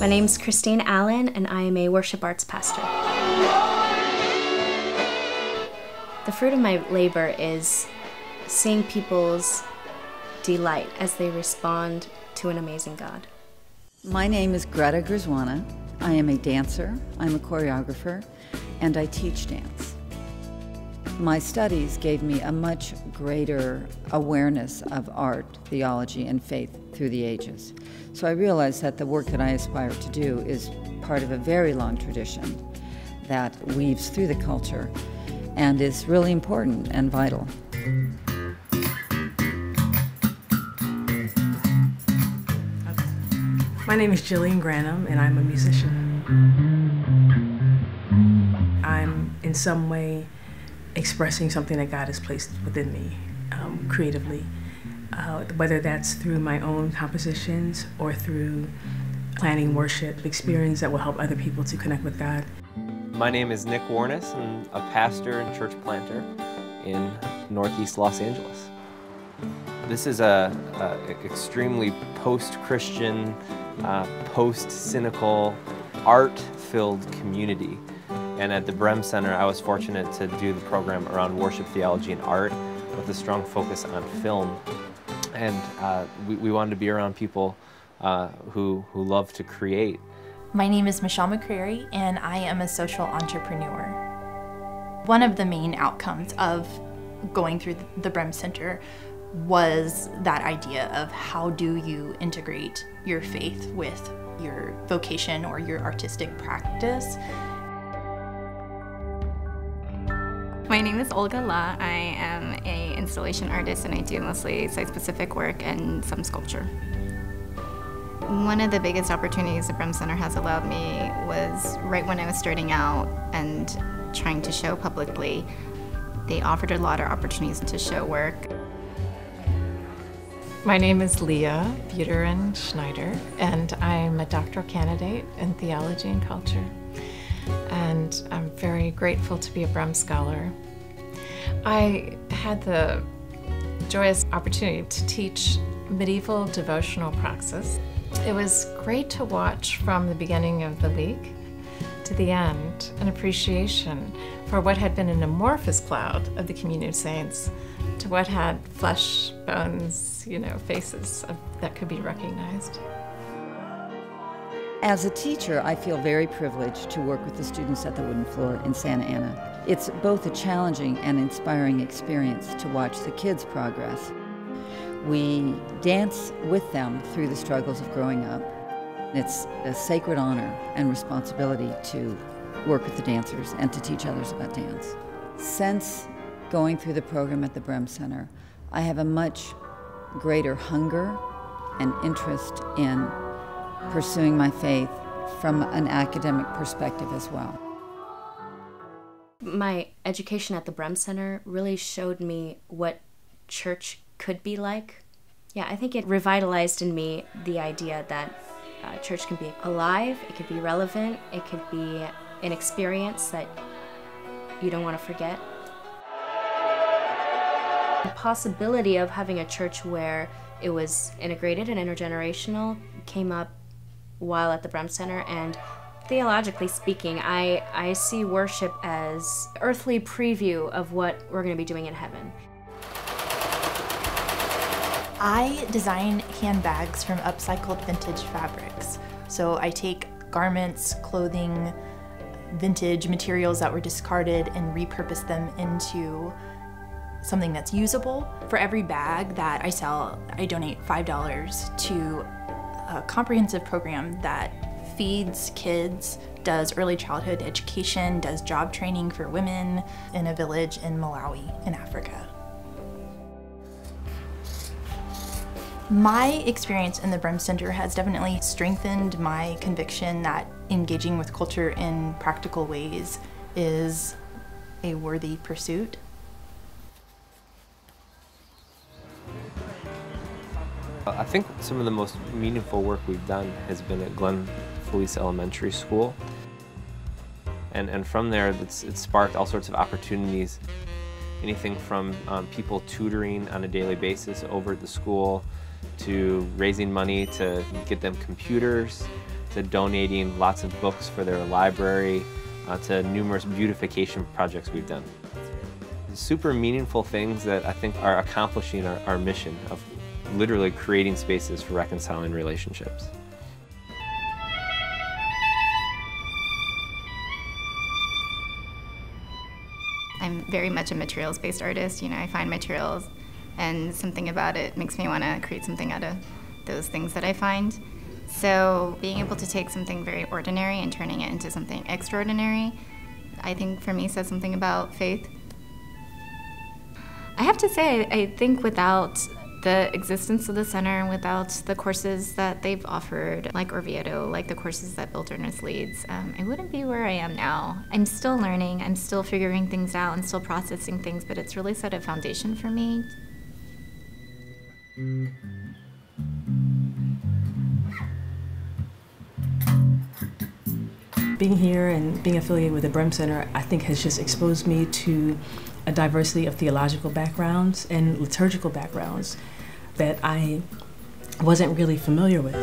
My name's Christine Allen, and I am a worship arts pastor. The fruit of my labor is seeing people's delight as they respond to an amazing God. My name is Greta Grzwana. I am a dancer, I'm a choreographer, and I teach dance. My studies gave me a much greater awareness of art, theology, and faith through the ages. So I realized that the work that I aspire to do is part of a very long tradition that weaves through the culture and is really important and vital. My name is Jillian Granum, and I'm a musician. I'm in some way expressing something that God has placed within me creatively, whether that's through my own compositions or through planning worship experience that will help other people to connect with God. My name is Nick Warnes. I'm a pastor and church planter in Northeast Los Angeles. This is a extremely post-Christian, post-cynical, art-filled community. And at the Brehm Center, I was fortunate to do the program around worship, theology, and art with a strong focus on film. And we wanted to be around people who love to create. My name is Michelle McCrary, and I am a social entrepreneur. One of the main outcomes of going through the Brehm Center was that idea of how do you integrate your faith with your vocation or your artistic practice. My name is Olga La. I am an installation artist, and I do mostly site-specific work and some sculpture. One of the biggest opportunities the Brehm Center has allowed me was right when I was starting out and trying to show publicly. They offered a lot of opportunities to show work. My name is Leah Buterin Schneider, and I'm a doctoral candidate in theology and culture. And I'm very grateful to be a Brehm Scholar. I had the joyous opportunity to teach medieval devotional praxis. It was great to watch from the beginning of the week to the end an appreciation for what had been an amorphous cloud of the communion of saints to what had flesh, bones, faces that could be recognized. As a teacher, I feel very privileged to work with the students at the Wooden Floor in Santa Ana. It's both a challenging and inspiring experience to watch the kids' progress. We dance with them through the struggles of growing up. It's a sacred honor and responsibility to work with the dancers and to teach others about dance. Since going through the program at the Brehm Center, I have a much greater hunger and interest in pursuing my faith from an academic perspective as well. My education at the Brehm Center really showed me what church could be like. Yeah, I think it revitalized in me the idea that church can be alive, it could be relevant, it could be an experience that you don't want to forget. The possibility of having a church where it was integrated and intergenerational came up while at the Brehm Center, and theologically speaking, I see worship as an earthly preview of what we're going to be doing in heaven. I design handbags from upcycled vintage fabrics. So I take garments, clothing, vintage materials that were discarded and repurpose them into something that's usable. For every bag that I sell, I donate $5 to a comprehensive program that feeds kids, does early childhood education, does job training for women in a village in Malawi in Africa. My experience in the Brehm Center has definitely strengthened my conviction that engaging with culture in practical ways is a worthy pursuit. I think some of the most meaningful work we've done has been at Glen Felice Elementary School. And from there, it's sparked all sorts of opportunities. Anything from people tutoring on a daily basis over at the school, to raising money to get them computers, to donating lots of books for their library, to numerous beautification projects we've done. Super meaningful things that I think are accomplishing our mission of literally creating spaces for reconciling relationships. I'm very much a materials-based artist. You know, I find materials and something about it makes me want to create something out of those things that I find. So being able to take something very ordinary and turning it into something extraordinary, I think for me says something about faith. I have to say, I think without the existence of the center, without the courses that they've offered, like Orvieto, like the courses that Wilderness leads, I wouldn't be where I am now. I'm still learning, I'm still figuring things out, and still processing things, but it's really set a foundation for me. Being here and being affiliated with the Brehm Center, I think has just exposed me to a diversity of theological backgrounds and liturgical backgrounds that I wasn't really familiar with.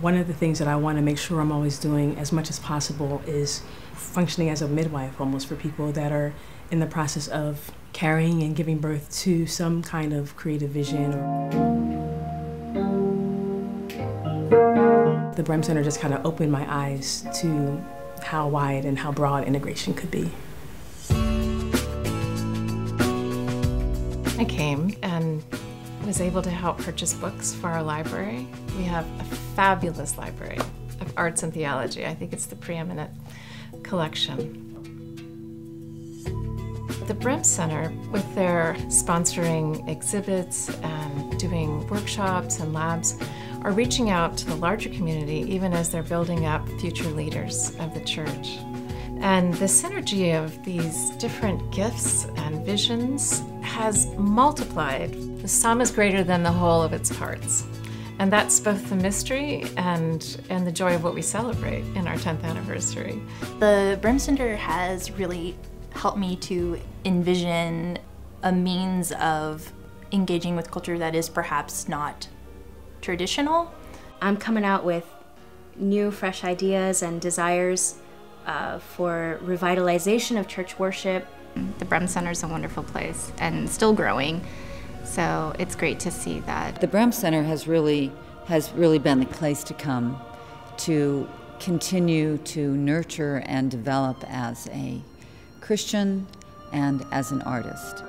One of the things that I want to make sure I'm always doing as much as possible is functioning as a midwife almost for people that are in the process of carrying and giving birth to some kind of creative vision. The Brehm Center just kind of opened my eyes to how wide and how broad integration could be. I came and was able to help purchase books for our library. We have a fabulous library of arts and theology. I think it's the preeminent collection. The Brehm Center, with their sponsoring exhibits and doing workshops and labs, are reaching out to the larger community even as they're building up future leaders of the church. And the synergy of these different gifts and visions has multiplied. The sum is greater than the whole of its parts. And that's both the mystery and the joy of what we celebrate in our 10th anniversary. The Brehm Center has really helped me to envision a means of engaging with culture that is perhaps not traditional. I'm coming out with new, fresh ideas and desires for revitalization of church worship. The Brehm Center is a wonderful place and still growing, so it's great to see that. The Brehm Center has really been the place to come to continue to nurture and develop as a Christian and as an artist.